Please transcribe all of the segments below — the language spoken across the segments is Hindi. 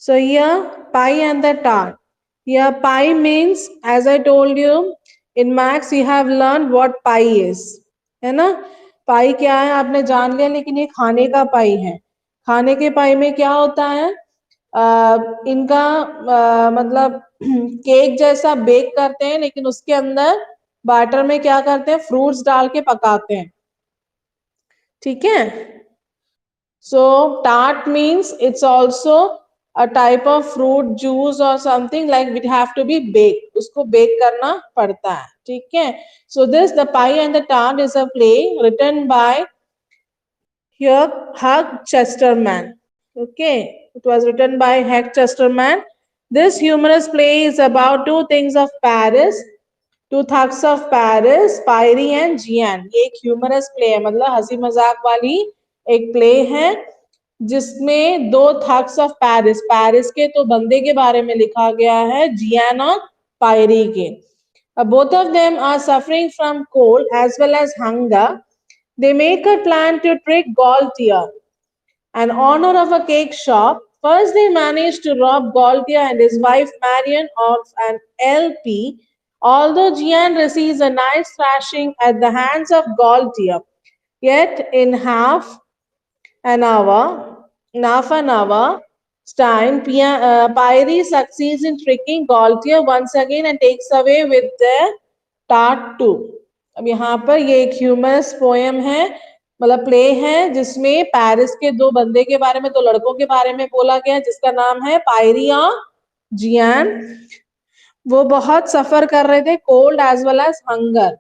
So here pi and the tart. Here pi means, as I told you in maths you have learned what pi is, है ना. पाई क्या है आपने जान लिया, लेकिन ये खाने का पाई है. खाने के पाई में क्या होता है, इनका मतलब केक जैसा बेक करते हैं, लेकिन उसके अंदर बैटर में क्या करते हैं, फ्रूट्स डाल के पकाते हैं. ठीक है. So tart means it's also a type of fruit juice or something, like it have to be baked. उसको bake करना पड़ता है. ठीक है. So this the pie and the tart is a play written by Hugh Chesterman. Okay, it was written by Hugh Chesterman. This humorous play is about two things of Paris, two thugs of Paris, Pierre and Jean. ये एक ह्यूमरस प्ले है, मतलब हंसी मजाक वाली एक प्ले है जिसमें दो थग्स ऑफ पेरिस, पेरिस के तो बंदे के बारे में लिखा गया है, जियान और पायरी के. Both of them are suffering from cold as well as hunger. They make a plan to trick Gaultier, an owner of a cake shop. First, they managed to rob Gaultier and his wife Marion of an LP, although Gian receives a nice thrashing at the hands of Gaultier. Yet, in half an hour time, Pyrie succeeds in tricking Gaultier once again and takes away with the tart too. अब यहाँ पर ये एक ह्यूमरस पोएम है, मतलब प्ले है, जिसमें पेरिस के दो बंदे के बारे में, दो लड़कों के बारे में बोला गया, जिसका नाम है पायरी और जियान. वो बहुत सफर कर रहे थे, cold as well as hunger.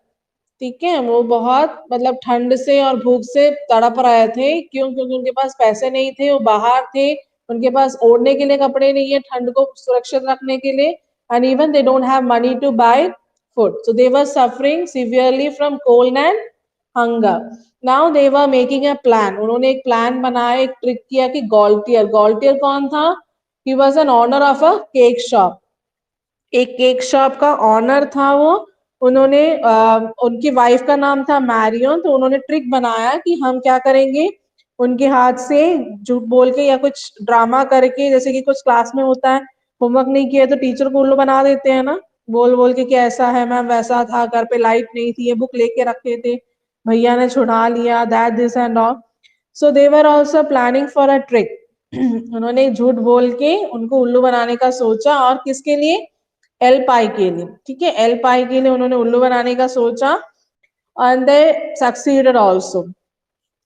ठीक है. वो बहुत मतलब ठंड से और भूख से तड़प रहे थे. क्यों? क्योंकि उनके पास पैसे नहीं थे, वो बाहर थे, उनके पास ओढ़ने के लिए कपड़े नहीं है ठंड को सुरक्षित रखने के लिए, and even they don't have money to buy food. So they were suffering severely from cold and hunger. Now they were making a plan. उन्होंने एक प्लान बनाया, एक ट्रिक किया कि Gaultier, Gaultier कौन था? He was an owner of a cake shop. एक केक शॉप का ऑनर था वो. उन्होंने उनकी वाइफ का नाम था मैरियन, तो उन्होंने ट्रिक बनाया कि हम क्या करेंगे, उनके हाथ से झूठ बोल के या कुछ ड्रामा करके, जैसे कि कुछ क्लास में होता है, होमवर्क नहीं किया तो टीचर को उल्लू बना देते हैं ना, बोल बोल के कि ऐसा है मैम, वैसा था, घर पे लाइट नहीं थी, ये बुक लेके रखे थे, भैया ने छुड़ा लिया, that this and all. So they were also planning for a trick. उन्होंने झूठ बोल के उनको उल्लू बनाने का सोचा, और किसके लिए? एल पाई के लिए. ठीक है. एल पाई के लिए उन्होंने उल्लू बनाने का सोचा, एंड दे सक्सीडेड आल्सो.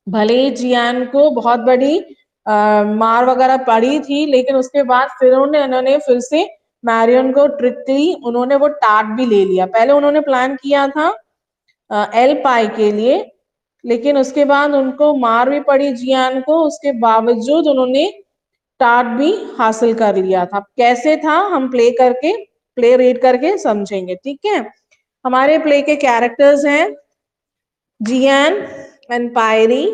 भले ही जियान को बहुत बड़ी मार वगैरह पड़ी थी, लेकिन उसके बाद फिर उन्होंने फिर से मैरियन को ट्रिकली उन्होंने वो टार्ट भी ले लिया. पहले उन्होंने प्लान किया था एल पाई के लिए, लेकिन उसके बाद उनको मार भी पड़ी जियान को, उसके बावजूद उन्होंने टार्ट भी हासिल कर लिया था. कैसे था हम प्ले रीड करके समझेंगे. ठीक है. हमारे प्ले के कैरेक्टर्स हैं जियान एंड पायरी,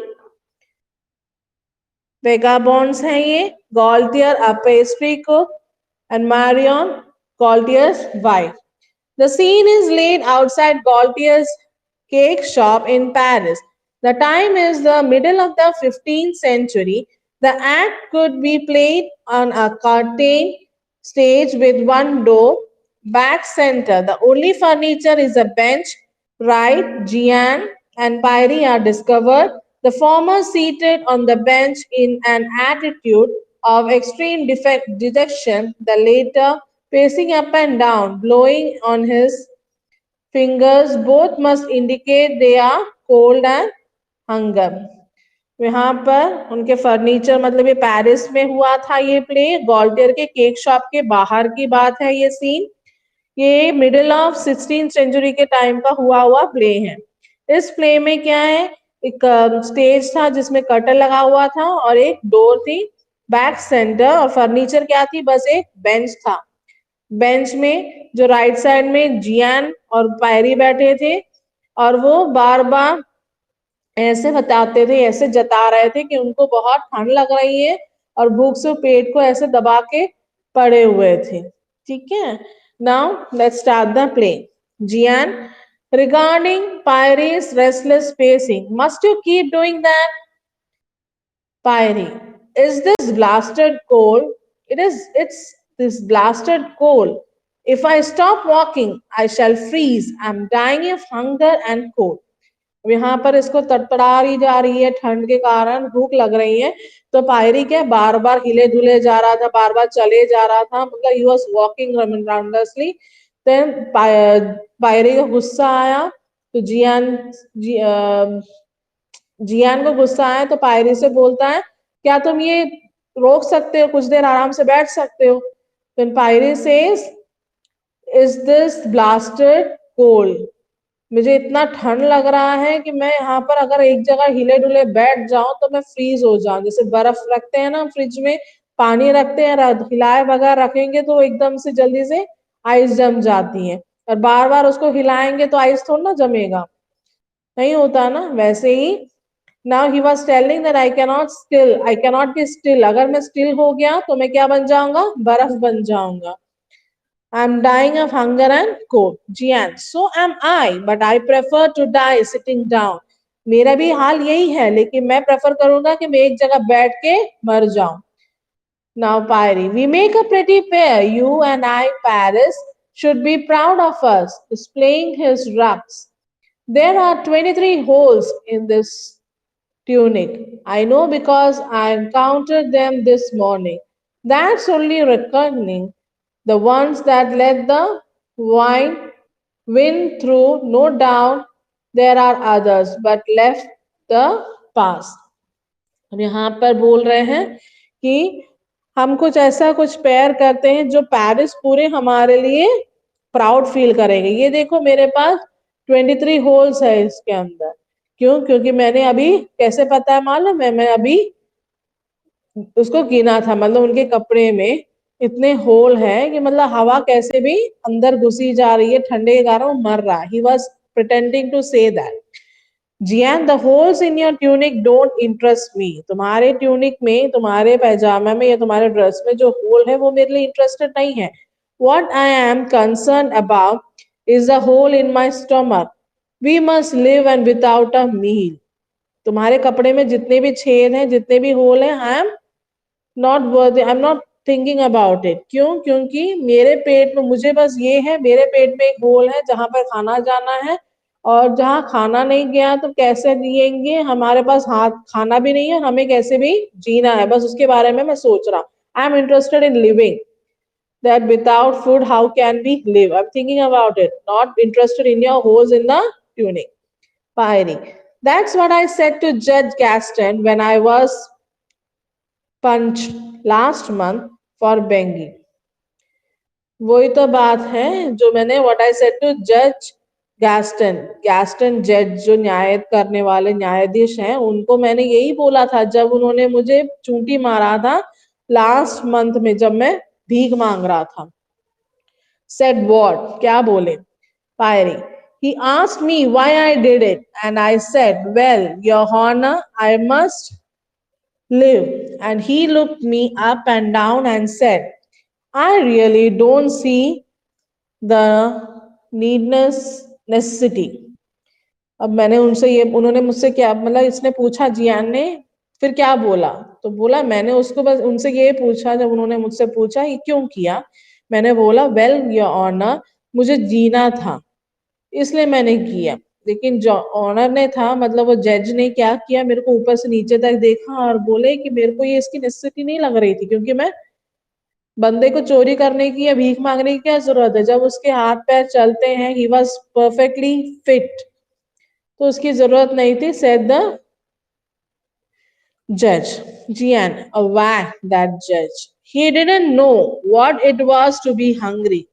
वेगाबॉन्ड्स हैं ये, Gaultier a pastry cook and Marion Gaultier's wife. The scene is laid outside Gaultier's cake shop in Paris. The time is the middle of the 15th century. The act could be played on a curtained stage with one door, back center. The only furniture is a bench. Right, Jian and Pyrie are discovered, the former seated on the bench in an attitude of extreme dejection, the latter pacing up and down, blowing on his fingers. Both must indicate they are cold and hunger. यहाँ पर उनके फर्नीचर, मतलब ये पेरिस में हुआ था ये प्ले, Gaultier के केक शॉप के बाहर की बात है ये सीन. ये मिडिल ऑफ 16th सेंचुरी के टाइम का हुआ प्ले है. इस प्ले में क्या है, एक स्टेज था जिसमें कर्टन लगा हुआ था और एक डोर थी बैक सेंटर, और फर्नीचर क्या थी, बस एक बेंच था. बेंच में जो राइट साइड में जियान और पायरी बैठे थे, और वो बार बार ऐसे बताते थे, ऐसे जता रहे थे कि उनको बहुत ठंड लग रही है और भूख से पेट को ऐसे दबा के पड़े हुए थे. ठीक है. Now let's start the play. Jian, regarding Pyrie's restless pacing, must you keep doing that? Pyrie, is this blasted cold? It's this blasted cold. If I stop walking, I shall freeze. I'm dying of hunger and cold. यहाँ पर इसको तड़तड़ा रही जा रही है, ठंड के कारण भूख लग रही है। तो पायरी क्या बार बार हिले डुले जा रहा था, बार बार चले जा रहा था, मतलब ही वॉज वॉकिंग राउंडसली। देन पायरी को गुस्सा आया, तो जियान को गुस्सा आया तो पायरी से बोलता है, क्या तुम ये रोक सकते हो, कुछ देर आराम से बैठ सकते हो? देन पायरी says, is this blasted cold, मुझे इतना ठंड लग रहा है कि मैं यहाँ पर अगर एक जगह हिले डुले बैठ जाऊं तो मैं फ्रीज हो जाऊं। जैसे बर्फ रखते हैं ना फ्रिज में, पानी रखते हैं, हिलाए बगैर रखेंगे तो एकदम से जल्दी से आइस जम जाती है, और बार बार उसको हिलाएंगे तो आइस थोड़ा ना जमेगा, नहीं होता ना, वैसे ही। Now he was telling that I cannot be still, अगर मैं स्टिल हो गया तो मैं क्या बन जाऊंगा, बर्फ बन जाऊंगा। I'm dying of hunger and cold. Jian, so am I, but I prefer to die sitting down. मेरा भी हाल यही है, लेकिन मैं प्रेफर करूंगा कि मैं एक जगह बैठ के मर जाऊं। Now, Pyri, we make a pretty pair. You and I, Paris, should be proud of us, displaying his rugs. There are 23 holes in this tunic. I know because I encountered them this morning. That's only reckoning the ones that let the wine win through. No doubt there are others, but left the past. अब यहाँ पर बोल रहे हैं कि हम कुछ ऐसा कुछ पेयर करते हैं जो पेरिस पूरे हमारे लिए प्राउड फील करेंगे। ये देखो मेरे पास 23 होल्स है इसके अंदर। क्यों? क्योंकि मैंने अभी, कैसे पता है मालूम है, मैं अभी उसको गिना था, मतलब उनके कपड़े में इतने होल है कि मतलब हवा कैसे भी अंदर घुसी जा रही है, ठंडे के कारण वो मर रहा है। He was pretending to say that. Jian, the holes in your tunic don't interest me. तुम्हारे ट्यूनिक में, तुम्हारे पैजामा में या तुम्हारे ड्रेस में जो होल है वो मेरे लिए इंटरेस्टेड नहीं है। What I am concerned about is the hole in my stomach. We must live and without a meal. तुम्हारे कपड़े में जितने भी छेद हैं, जितने भी होल हैं, I am not worthy, I'm not thinking about it. क्यों? क्योंकि मेरे पेट में, मुझे बस ये है, मेरे पेट में एक होल है जहां पर खाना जाना है, और जहां खाना नहीं गया तो कैसे जिएंगे, हमारे पास हाथ खाना भी नहीं है, हमें कैसे भी जीना है, बस उसके बारे में मैं सोच रहा। I am interested in living, that without food how can we live, I'm thinking about it, not interested in your holes in the tunic. Pyrie, that's what I said to Judge Gaston when I was punched last month for Bengi. वही तो बात है जो मैंने, व्हाट आई सेड टू जज गैस्टन, गैस्टन जज जो न्याय करने वाले न्यायाधीश हैं, उनको मैंने यही बोला था जब उन्होंने मुझे चूंटी मारा था लास्ट मंथ में, जब मैं भीख मांग रहा था। सेड व्हाट, क्या बोले? पायरी, he asked me why I did it and I said, well, your honor, I must live. And he looked me up and down and said, I really don't see the necessity. अब मैंने उनसे ये, उन्होंने मुझसे क्या, मतलब इसने पूछा, जियान ने फिर क्या बोला, तो बोला मैंने उसको बस उनसे ये पूछा, जब उन्होंने मुझसे पूछा ये क्यों किया, मैंने बोला वेल योर ऑनर, मुझे जीना था इसलिए मैंने किया। लेकिन जो ऑनर ने था, मतलब वो जज ने क्या किया, मेरे को ऊपर से नीचे तक देखा और बोले कि मेरे को ये इसकी नेसेसिटी नहीं लग रही थी, क्योंकि मैं बंदे को चोरी करने की या भीख मांगने की क्या जरूरत है, जब उसके हाथ पैर चलते हैं, ही वॉज परफेक्टली फिट, तो उसकी जरूरत नहीं थी। सेड द जज। Jian, a whack that judge. He didn't know what it was to be hungry.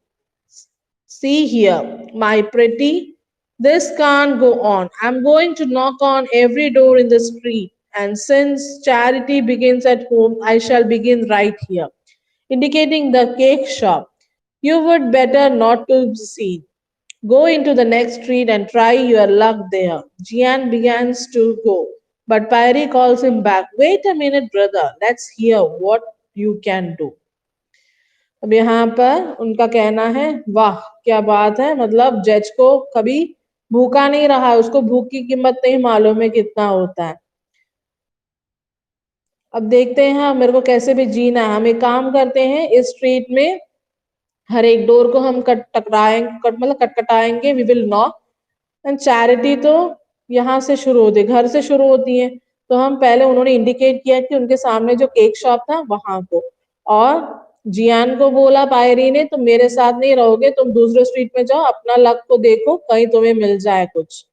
See here, my pretty, this can't go on. I'm going to knock on every door in the street, and since charity begins at home, I shall begin right here, indicating the cake shop. You would better not to be seen. Go into the next street and try your luck there. Jian begins to go, but Pyrie calls him back. Wait a minute, brother. Let's hear what you can do. अब यहाँ पर उनका कहना है, वाह क्या बात है, मतलब जज को कभी भूखा नहीं रहा है, उसको भूख की कीमत नहीं मालूम है कितना होता है। अब देखते हैं मेरे को कैसे भी जीना है। हम एक काम करते हैं, इस स्ट्रीट में हर एक डोर को हम मतलब कटकटाएंगे, we will knock. And charity तो यहाँ से शुरू होती है, घर से शुरू होती है। तो हम पहले, उन्होंने इंडिकेट किया कि उनके सामने जो केक शॉप था वहां को, और जियान को बोला पायरी ने, तुम मेरे साथ नहीं रहोगे, तुम दूसरे स्ट्रीट में जाओ, अपना लक को देखो, कहीं तुम्हें मिल जाए कुछ।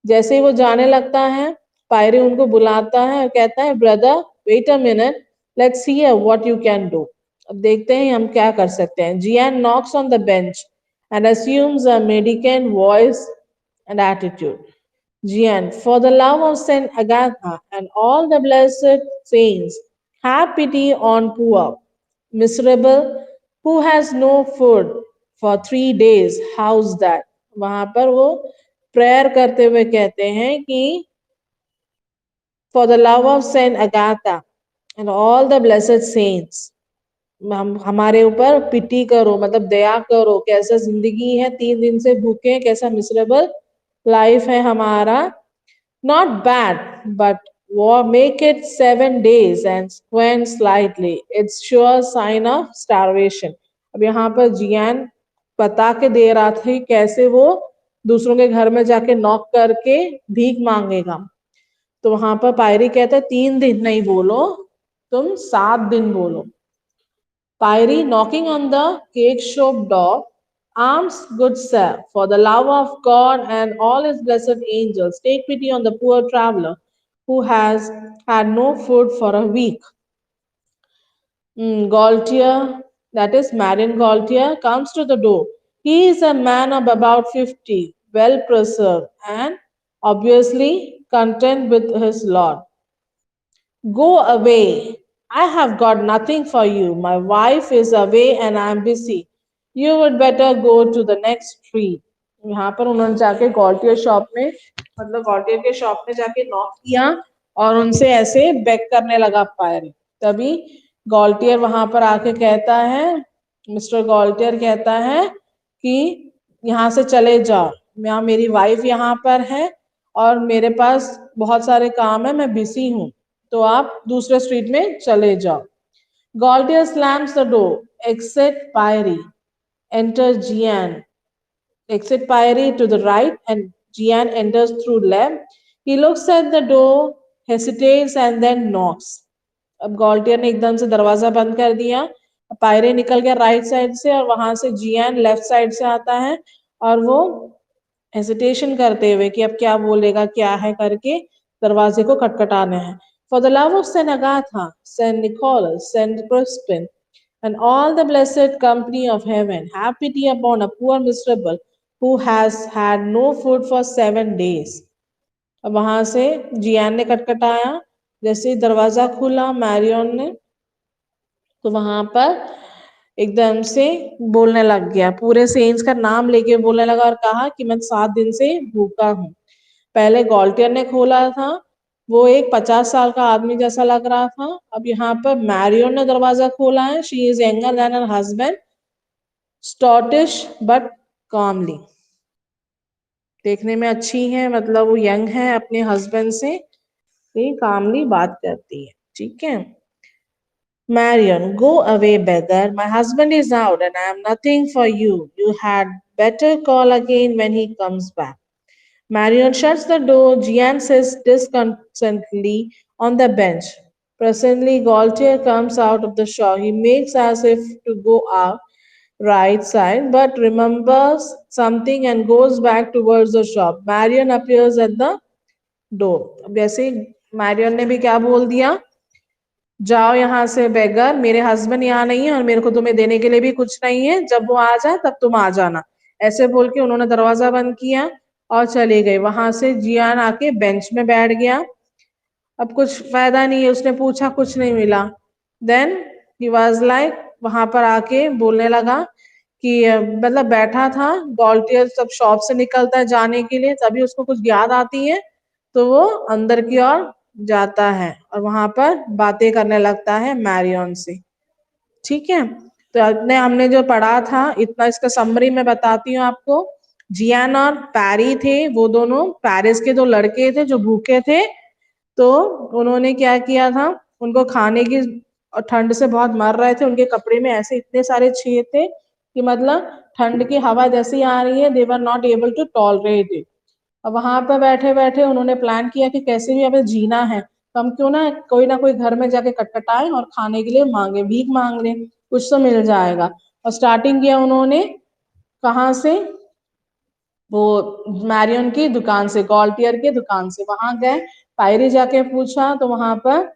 जैसे ही वो जाने लगता है, पायरी उनको बुलाता है और कहता है, brother wait a minute, let's see what you can do. अब देखते हैं हम क्या कर सकते हैं। Jean knocks on the bench and assumes a mendicant voice and attitude. Jian, for the love of Saint Agatha and all the blessed saints, have pity on poor, miserable, who has no food for 3 days. How's that? वहां पर वो प्रेयर करते हुए कहते हैं कि for the love of Saint Agatha and all the blessed saints, हम हमारे ऊपर पिटी करो, मतलब दया करो। कैसा जिंदगी है, 3 दिन से भूखे हैं, कैसा मिसरेबल लाइफ है हमारा। Not bad, but make it 7 days and squint slightly. It's sure sign of starvation. अब यहाँ पर जियान बता के दे रहा था कि कैसे वो दूसरों के घर में जाके नॉक करके भीख मांगेगा। तो वहां पर पायरी कहता है 3 दिन नहीं बोलो, तुम 7 दिन बोलो। Pyrie, knocking on the cake shop door, alms, good sir, for the love of God and all his blessed angels, take pity on the poor traveler who has had no food for a week. Gaultier, that is Marion Gaultier, comes to the door. He is a man of about 50, well preserved, and obviously content with his lot. Go away. I have got nothing for you. My wife is away and I am busy. You would better go to the next street. यहाँ पर उन्होंने जाके गॉल्टियर शॉप में, मतलब गॉल्टियर के शॉप में जाके नॉक किया और उनसे ऐसे बेग करने लगा पायरी। तभी गॉल्टियर वहां पर आके कहता है, मिस्टर गॉल्टियर कहता है कि यहाँ से चले जाओ, यहाँ मेरी वाइफ यहाँ पर है और मेरे पास बहुत सारे काम है, मैं बिजी हूँ, तो आप दूसरे स्ट्रीट में चले जाओ। Gaultier slams the door. Exit Pyrie. Enter Jian. Exit Pyrie to the right and Jian enters through left. He looks at the door, hesitates and then knocks. अब गॉल्टियर ने एकदम से दरवाजा बंद कर दिया। पायरे निकल गया राइट साइड से और वहां से जियान लेफ्ट साइड से आता है और वो हेसिटेशन करते हुए कि अब क्या बोलेगा, क्या है करके दरवाजे को खटखटाना है। For the love of Saint Agatha, Saint Nicholas, Saint Crispin, and all the blessed company of heaven, have pity upon a poor miserable who has had no food for 7 days. अब वहां से जियान ने खटखटाया, जैसे दरवाजा खुला मैरियन ने, तो वहां पर एकदम से बोलने लग गया, पूरे सेंट्स का नाम लेके बोलने लगा और कहा कि मैं 7 दिन से भूखा हूँ। पहले गॉल्टियर ने खोला था, वो एक 50 साल का आदमी जैसा लग रहा था। अब यहाँ पर मैरियन ने दरवाजा खोला है। She is younger than her husband, stoutish but comely. देखने में अच्छी है, मतलब वो यंग है, अपने हस्बैंड से कामली बात करती है। ठीक है। Marion, go away, beggar. My husband is out and I am nothing for you. You had better call again when he comes back. Marion shuts the door. Gian sits disconsolately on the bench. Presently, Gaultier comes out of the shop. He makes as if to go out right side, but remembers something and goes back towards the shop. Marion appears at the door. अब जैसे मैरियन ने भी क्या बोल दिया, जाओ यहाँ से बेगर, मेरे हस्बैंड यहाँ नहीं है और मेरे को तुम्हें देने के लिए भी कुछ नहीं है, जब वो आ जाए तब तुम आ जाना। ऐसे बोल के उन्होंने दरवाजा बंद किया और चले गए। वहां से जियान आके बेंच में बैठ गया। अब कुछ फायदा नहीं है, उसने पूछा, कुछ नहीं मिला। देन ही वाज लाइक, वहां पर आके बोलने लगा कि मतलब बैठा था, गॉल्टियर सब शॉप से निकलता है जाने के लिए, तभी उसको कुछ याद आती है तो वो अंदर की ओर जाता है और वहां पर बातें करने लगता है मैरियन से। ठीक है, तो इतने हमने जो पढ़ा था, इतना इसका समरी मैं बताती हूँ आपको। जियान और पैरी थे, वो दोनों पेरिस के 2 लड़के थे जो भूखे थे। तो उन्होंने क्या किया था, उनको खाने की, और ठंड से बहुत मर रहे थे, उनके कपड़े में ऐसे इतने सारे छेद थे कि मतलब ठंड की हवा जैसी आ रही है, they were not able to tolerate it. अब वहां पर बैठे बैठे उन्होंने प्लान किया कि कैसे भी हमें जीना है, तो हम क्यों ना कोई घर में जाके कटकटाए और खाने के लिए मांगे, भीख मांग ले, कुछ तो मिल जाएगा। और स्टार्टिंग किया उन्होंने कहाँ से, वो मैरियन की दुकान से, गॉल्टियर की दुकान से। वहां गए, पायरी जाके पूछा तो वहां पर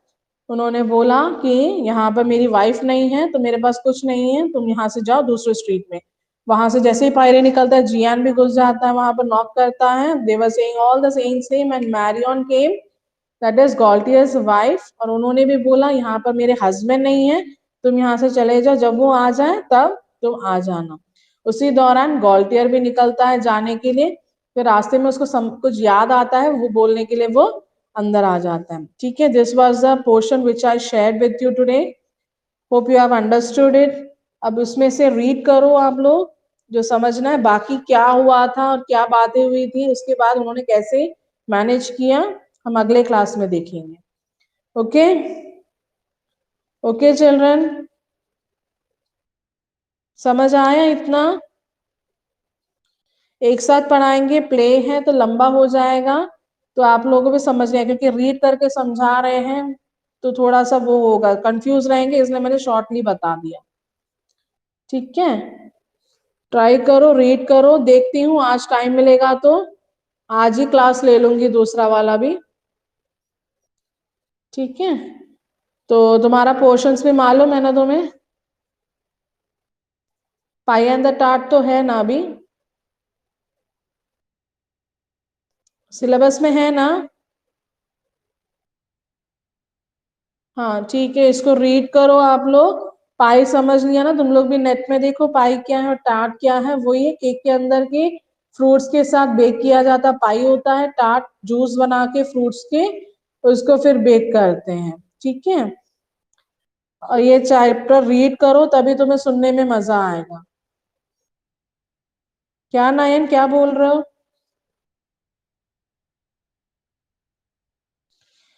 उन्होंने बोला कि यहाँ पर मेरी वाइफ नहीं है तो मेरे पास कुछ नहीं है, तुम यहाँ से जाओ दूसरे स्ट्रीट में। वहां से जैसे ही पायरी निकलता है, जियान भी घुस जाता है वहां पर, नॉक करता है। They were saying all the same and Marion came, that is Gaultier's wife. और उन्होंने भी बोला यहाँ पर मेरे हस्बैंड नहीं है, तुम यहाँ से चले जाओ, जब वो आ जाए तब तुम आ जाना। उसी दौरान गॉल्टियर भी निकलता है जाने के लिए, फिर रास्ते में उसको कुछ याद आता है, वो बोलने के लिए वो अंदर आ जाता है। ठीक है, this was the portion which I share with you today, hope you have understood it. अब उसमें से रीड करो आप लोग, जो समझना है, बाकी क्या हुआ था और क्या बातें हुई थी, उसके बाद उन्होंने कैसे मैनेज किया, हम अगले क्लास में देखेंगे। ओके, ओके चिल्ड्रन, समझ आया इतना? एक साथ पढ़ाएंगे, प्ले है तो लंबा हो जाएगा, तो आप लोगों को भी समझ गया, क्योंकि रीड करके समझा रहे हैं तो थोड़ा सा वो होगा, कंफ्यूज रहेंगे, इसलिए मैंने शॉर्टली बता दिया। ठीक है, ट्राई करो, रीड करो, देखती हूँ आज टाइम मिलेगा तो आज ही क्लास ले लूंगी दूसरा वाला भी। ठीक है, तो तुम्हारा पोर्शंस भी मालूम है ना तुम्हें? पाई एंड द टाट तो है ना अभी सिलेबस में, है ना? हाँ ठीक है, इसको रीड करो आप लोग। पाई समझ लिया ना तुम लोग भी? नेट में देखो पाई क्या है और टाट क्या है। वही है, केक के अंदर के फ्रूट्स के साथ बेक किया जाता पाई होता है, टाट जूस बना के फ्रूट्स के उसको फिर बेक करते हैं। ठीक है, और ये चैप्टर रीड करो तभी तुम्हें सुनने में मजा आएगा। क्या नयन, क्या बोल रहे हो?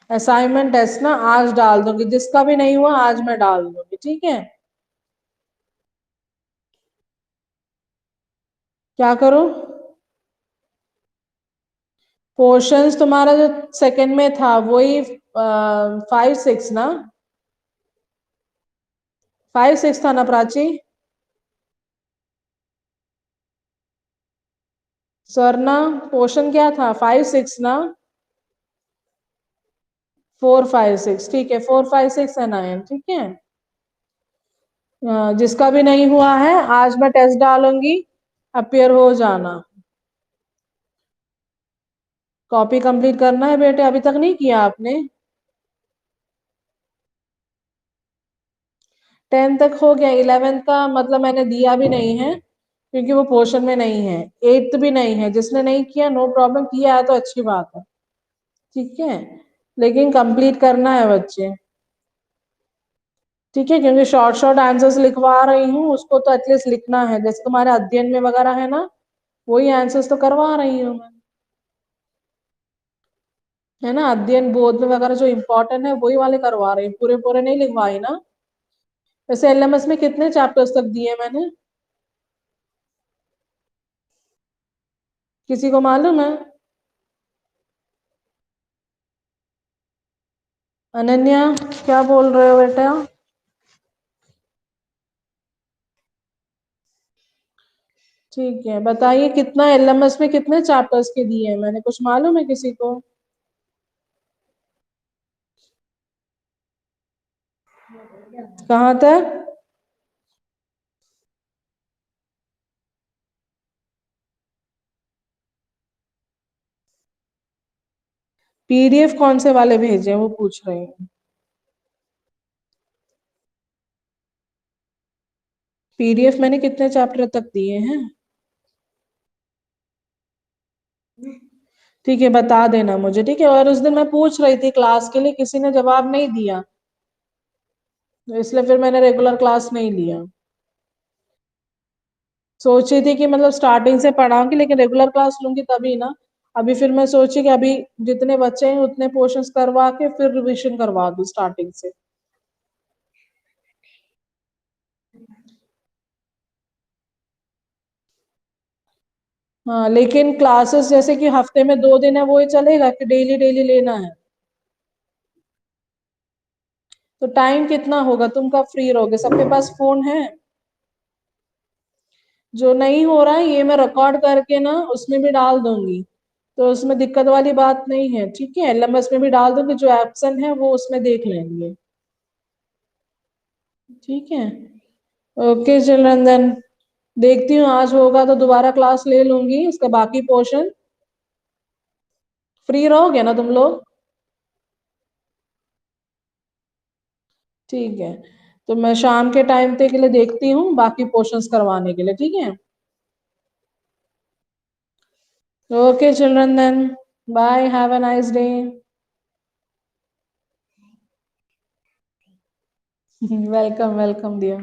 असाइनमेंट टेस्ट ना आज डाल दूंगी, जिसका भी नहीं हुआ आज मैं डाल दूंगी। ठीक है, क्या करो? पोर्शंस तुम्हारा जो सेकंड में था वही 5 6 ना, 5 6 था ना प्राची? स्वर्णा, पोर्शन क्या था? 5 6 ना? 4 5 6, ठीक है, 4 5 6 है 9। ठीक है, जिसका भी नहीं हुआ है आज मैं टेस्ट डालूंगी, अपियर हो जाना। कॉपी कंप्लीट करना है बेटे, अभी तक नहीं किया आपने? 10 तक हो गया, 11 का मतलब मैंने दिया भी नहीं है क्योंकि वो पोर्शन में नहीं है। 8th भी नहीं है, जिसने नहीं किया नो प्रॉब्लम, किया है तो अच्छी बात है। ठीक है, लेकिन कंप्लीट करना है बच्चे। ठीक है, क्योंकि शॉर्ट शॉर्ट आंसर्स लिखवा रही हूँ, उसको तो एटलीस्ट लिखना है, जैसे तुम्हारे अध्ययन में वगैरह है ना, वही आंसर्स तो करवा रही हूँ मैं, है ना? अध्ययन बोध में वगैरह जो इंपॉर्टेंट है वही वाले करवा रही हूँ, पूरे पूरे नहीं लिखवाई ना। वैसे एलएमएस में कितने चैप्टर्स तक दिए मैंने, किसी को मालूम है? अनन्या, क्या बोल रहे हो बेटा? ठीक है, बताइए कितना एलएमएस में कितने चैप्टर्स के दिए हैं मैंने, कुछ मालूम है किसी को? कहाँ तक? पीडीएफ कौन से वाले भेजे हैं वो पूछ रहे हैं। पीडीएफ मैंने कितने चैप्टर तक दिए हैं? ठीक है, बता देना मुझे। ठीक है, और उस दिन मैं पूछ रही थी क्लास के लिए, किसी ने जवाब नहीं दिया, तो इसलिए फिर मैंने रेगुलर क्लास नहीं लिया। सोची थी कि मतलब स्टार्टिंग से पढ़ाऊंगी, लेकिन रेगुलर क्लास लूंगी तभी ना। अभी फिर मैं सोची कि अभी जितने बच्चे हैं उतने पोर्शंस करवा के फिर रिवीजन करवा दूं स्टार्टिंग से। हाँ, लेकिन क्लासेस जैसे कि हफ्ते में 2 दिन है वो ही चलेगा कि डेली डेली लेना है? तो टाइम कितना होगा, तुम कब फ्री रहोगे, सबके पास फोन है? जो नहीं हो रहा है ये मैं रिकॉर्ड करके ना उसमें भी डाल दूंगी, तो उसमें दिक्कत वाली बात नहीं है, ठीक है, एलएमएस में भी डाल दूंगी, जो एब्सेंट है वो उसमें देख लेंगे। ठीक है, ओके चिल्ड्रन देन, देखती हूँ आज होगा तो दोबारा क्लास ले लूंगी इसका बाकी पोर्शन। फ्री रहोगे ना तुम लोग? ठीक है, तो मैं शाम के टाइम पे के लिए देखती हूँ बाकी पोर्शंस करवाने के लिए, ठीक है। Okay children then, bye, have a nice day. Welcome welcome dear.